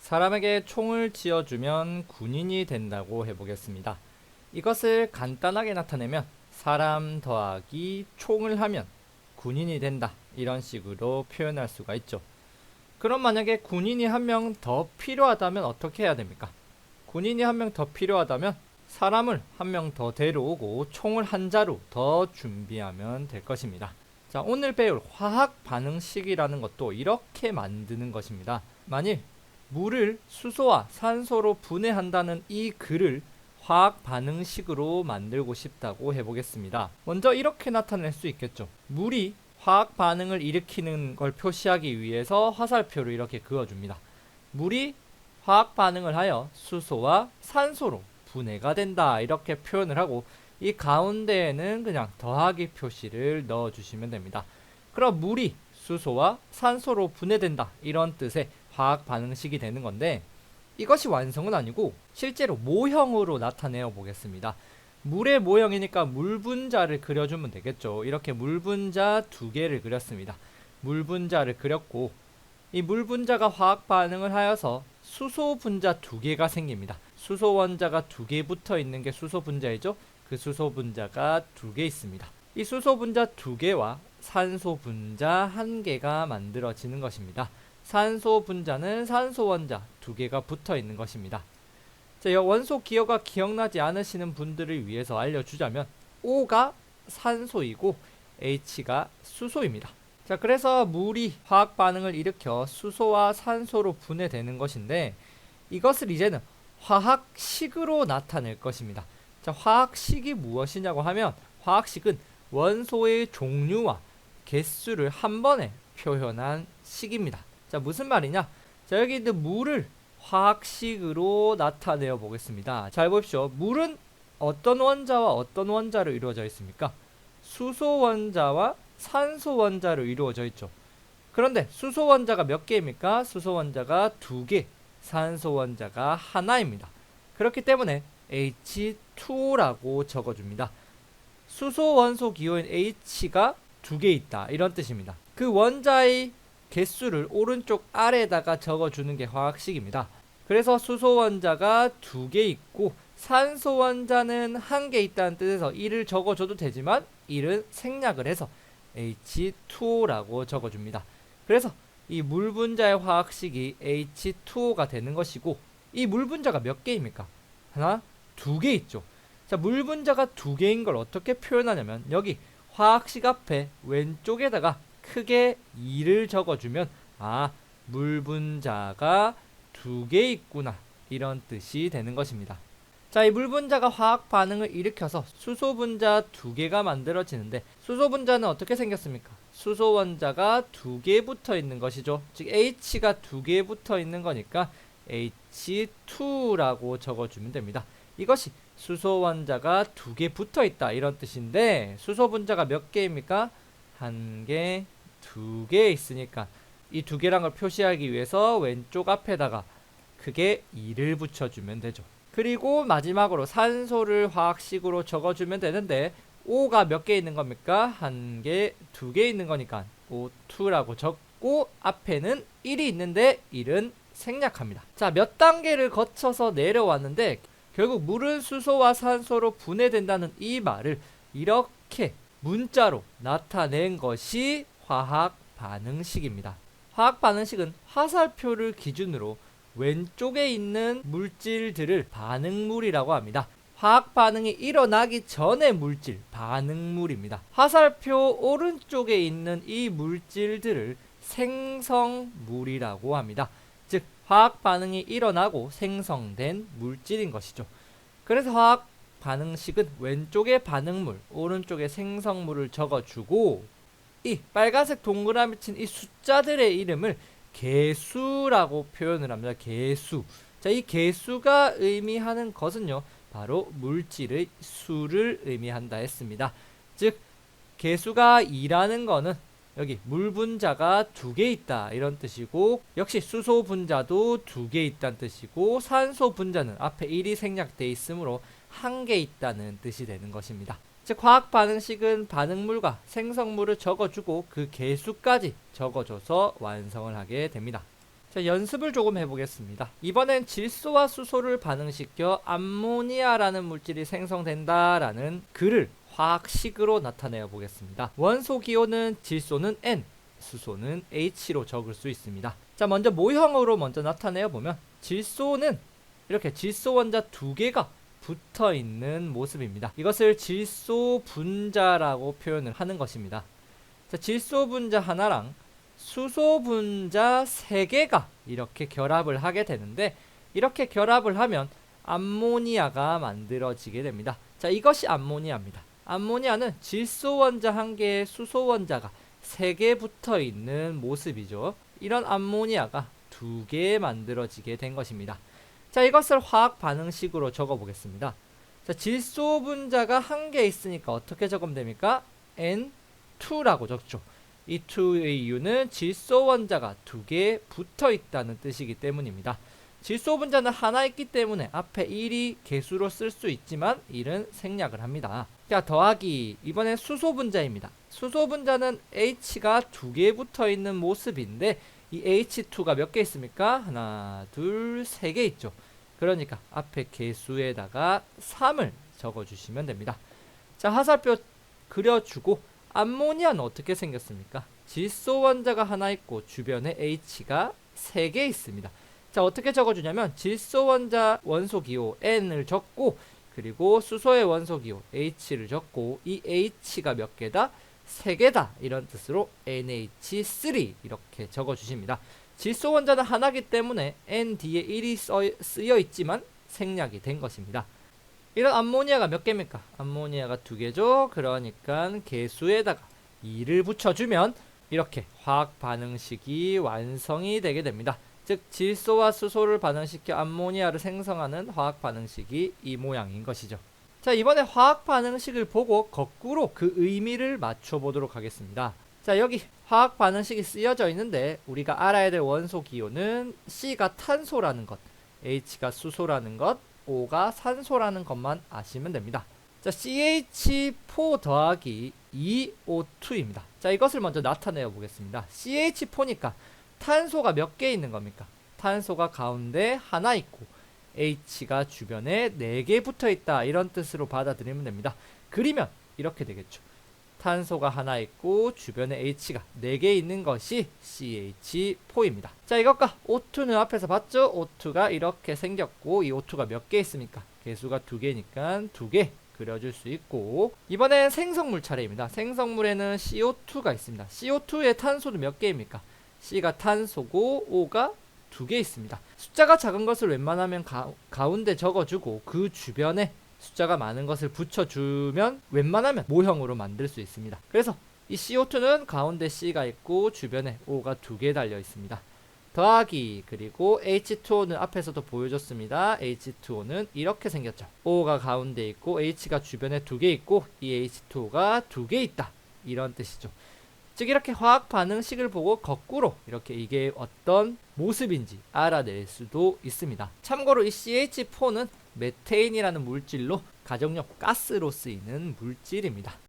사람에게 총을 쥐어주면 군인이 된다고 해보겠습니다. 이것을 간단하게 나타내면 사람 더하기 총을 하면 군인이 된다, 이런 식으로 표현할 수가 있죠. 그럼 만약에 군인이 한 명 더 필요하다면 어떻게 해야 됩니까? 군인이 한 명 더 필요하다면 사람을 한 명 더 데려오고 총을 한 자루 더 준비하면 될 것입니다. 자, 오늘 배울 화학 반응식이라는 것도 이렇게 만드는 것입니다. 만일 물을 수소와 산소로 분해한다는 이 글을 화학 반응식으로 만들고 싶다고 해보겠습니다. 먼저 이렇게 나타낼 수 있겠죠. 물이 화학 반응을 일으키는 걸 표시하기 위해서 화살표를 이렇게 그어줍니다. 물이 화학 반응을 하여 수소와 산소로 분해가 된다, 이렇게 표현을 하고 이 가운데에는 그냥 더하기 표시를 넣어주시면 됩니다. 그럼 물이 수소와 산소로 분해된다, 이런 뜻의 화학 반응식이 되는 건데, 이것이 완성은 아니고 실제로 모형으로 나타내어 보겠습니다. 물의 모형이니까 물 분자를 그려주면 되겠죠. 이렇게 물 분자 두 개를 그렸습니다. 물 분자를 그렸고 이 물 분자가 화학 반응을 하여서 수소 분자 두 개가 생깁니다. 수소 원자가 두 개 붙어 있는 게 수소 분자이죠. 그 수소 분자가 두 개 있습니다. 이 수소 분자 두 개와 산소 분자 한 개가 만들어지는 것입니다. 산소 분자는 산소 원자 두 개가 붙어 있는 것입니다. 자, 원소 기호가 기억나지 않으시는 분들을 위해서 알려주자면 O가 산소이고 H가 수소입니다. 자, 그래서 물이 화학 반응을 일으켜 수소와 산소로 분해되는 것인데, 이것을 이제는 화학식으로 나타낼 것입니다. 자, 화학식이 무엇이냐고 하면 화학식은 원소의 종류와 개수를 한 번에 표현한 식입니다. 자, 무슨 말이냐? 자, 여기 있는 물을 화학식으로 나타내어 보겠습니다. 잘 보십시오. 물은 어떤 원자와 어떤 원자로 이루어져 있습니까? 수소 원자와 산소 원자로 이루어져 있죠. 그런데 수소 원자가 몇 개입니까? 수소 원자가 두 개, 산소 원자가 하나입니다. 그렇기 때문에 H2라고 적어줍니다. 수소 원소 기호인 H가 두 개 있다, 이런 뜻입니다. 그 원자의 개수를 오른쪽 아래에다가 적어주는 게 화학식입니다. 그래서 수소 원자가 두 개 있고 산소 원자는 한 개 있다는 뜻에서 1을 적어줘도 되지만 1은 생략을 해서 H2O라고 적어줍니다. 그래서 이 물 분자의 화학식이 H2O가 되는 것이고, 이 물 분자가 몇 개입니까? 하나, 두 개 있죠. 자, 물 분자가 두 개인 걸 어떻게 표현하냐면 여기 화학식 앞에 왼쪽에다가 크게 2를 적어주면 물 분자가 두 개 있구나, 이런 뜻이 되는 것입니다. 자, 이 물 분자가 화학 반응을 일으켜서 수소 분자 두 개가 만들어지는데, 수소 분자는 어떻게 생겼습니까? 수소 원자가 두 개 붙어 있는 것이죠. 즉 H가 두 개 붙어 있는 거니까 H2라고 적어주면 됩니다. 이것이 수소 원자가 두 개 붙어 있다, 이런 뜻인데, 수소 분자가 몇 개입니까? 한 개, 두 개 있으니까 이 두 개란 걸 표시하기 위해서 왼쪽 앞에다가 크게 2를 붙여주면 되죠. 그리고 마지막으로 산소를 화학식으로 적어주면 되는데, O가 몇 개 있는 겁니까? 한 개, 두 개 있는 거니까 O2라고 적고 앞에는 1이 있는데 1은 생략합니다. 자, 몇 단계를 거쳐서 내려왔는데 결국 물은 수소와 산소로 분해된다는 이 말을 이렇게 문자로 나타낸 것이 화학 반응식입니다. 화학 반응식은 화살표를 기준으로 왼쪽에 있는 물질들을 반응물이라고 합니다. 화학 반응이 일어나기 전의 물질, 반응물입니다. 화살표 오른쪽에 있는 이 물질들을 생성물이라고 합니다. 즉 화학 반응이 일어나고 생성된 물질인 것이죠. 그래서 화학 반응식은 왼쪽에 반응물, 오른쪽에 생성물을 적어주고, 이 빨간색 동그라미 친 이 숫자들의 이름을 개수라고 표현을 합니다. 개수. 자, 이 개수가 의미하는 것은요, 바로 물질의 수를 의미한다 했습니다. 즉 개수가 2라는 거는 여기 물 분자가 두 개 있다, 이런 뜻이고, 역시 수소 분자도 두 개 있다는 뜻이고, 산소 분자는 앞에 1이 생략되어 있으므로 한 개 있다는 뜻이 되는 것입니다. 즉 화학 반응식은 반응물과 생성물을 적어주고 그 개수까지 적어줘서 완성을 하게 됩니다. 자, 연습을 조금 해보겠습니다. 이번엔 질소와 수소를 반응시켜 암모니아라는 물질이 생성된다라는 글을 화학식으로 나타내어 보겠습니다. 원소 기호는 질소는 N, 수소는 H로 적을 수 있습니다. 자, 먼저 모형으로 먼저 나타내어 보면 질소는 이렇게 질소 원자 두 개가 붙어 있는 모습입니다. 이것을 질소 분자라고 표현을 하는 것입니다. 자, 질소 분자 하나랑 수소 분자 3개가 이렇게 결합을 하게 되는데, 이렇게 결합을 하면 암모니아가 만들어지게 됩니다. 자, 이것이 암모니아입니다. 암모니아는 질소 원자 1개에 수소 원자가 3개 붙어 있는 모습이죠. 이런 암모니아가 2개 만들어지게 된 것입니다. 자, 이것을 화학 반응식으로 적어 보겠습니다. 자, 질소 분자가 1개 있으니까 어떻게 적으면 됩니까? N2라고 적죠. 이 2의 이유는 질소 원자가 2개 붙어 있다는 뜻이기 때문입니다. 질소 분자는 하나 있기 때문에 앞에 1이 개수로 쓸 수 있지만 1은 생략을 합니다. 자, 더하기, 이번엔 수소 분자입니다. 수소 분자는 H가 2개 붙어 있는 모습인데, 이 H2가 몇 개 있습니까? 하나, 둘, 3개 있죠. 그러니까 앞에 개수에다가 3을 적어주시면 됩니다. 자, 화살표 그려주고, 암모니아는 어떻게 생겼습니까? 질소 원자가 하나 있고 주변에 H가 3개 있습니다. 자, 어떻게 적어주냐면 질소 원자 원소 기호 N을 적고, 그리고 수소의 원소 기호 H를 적고, 이 H가 몇 개다? 3개다. 이런 뜻으로 NH3 이렇게 적어주십니다. 질소 원자는 하나이기 때문에 N 뒤에 1이 쓰여 있지만 생략이 된 것입니다. 이런 암모니아가 몇 개입니까? 암모니아가 2개죠. 그러니까 개수에다가 2를 붙여주면 이렇게 화학 반응식이 완성이 되게 됩니다. 즉, 질소와 수소를 반응시켜 암모니아를 생성하는 화학 반응식이 이 모양인 것이죠. 자, 이번에 화학 반응식을 보고 거꾸로 그 의미를 맞춰 보도록 하겠습니다. 자, 여기 화학 반응식이 쓰여져 있는데, 우리가 알아야 될 원소 기호는 C가 탄소라는 것, H가 수소라는 것, O가 산소라는 것만 아시면 됩니다. 자, CH4 더하기 2O2입니다. 자, 이것을 먼저 나타내어 보겠습니다. CH4니까 탄소가 몇 개 있는 겁니까? 탄소가 가운데 하나 있고 H가 주변에 4개 붙어 있다. 이런 뜻으로 받아들이면 됩니다. 그리면 이렇게 되겠죠. 탄소가 하나 있고 주변에 H가 4개 있는 것이 CH4입니다. 자, 이것과 O2는 앞에서 봤죠? O2가 이렇게 생겼고, 이 O2가 몇 개 있습니까? 개수가 2개니까 2개 그려줄 수 있고, 이번엔 생성물 차례입니다. 생성물에는 CO2가 있습니다. CO2의 탄소는 몇 개입니까? C가 탄소고 O가 2개 있습니다. 숫자가 작은 것을 웬만하면 가운데 적어주고, 그 주변에 숫자가 많은 것을 붙여주면 웬만하면 모형으로 만들 수 있습니다. 그래서 이 CO2는 가운데 C가 있고 주변에 O가 2개 달려 있습니다. 더하기, 그리고 H2O는 앞에서도 보여줬습니다. H2O는 이렇게 생겼죠. O가 가운데 있고 H가 주변에 2개 있고, 이 H2O가 2개 있다. 이런 뜻이죠. 즉, 이렇게 화학 반응식을 보고 거꾸로 이렇게 이게 어떤 모습인지 알아낼 수도 있습니다. 참고로 이 CH4는 메테인이라는 물질로 가정용 가스로 쓰이는 물질입니다.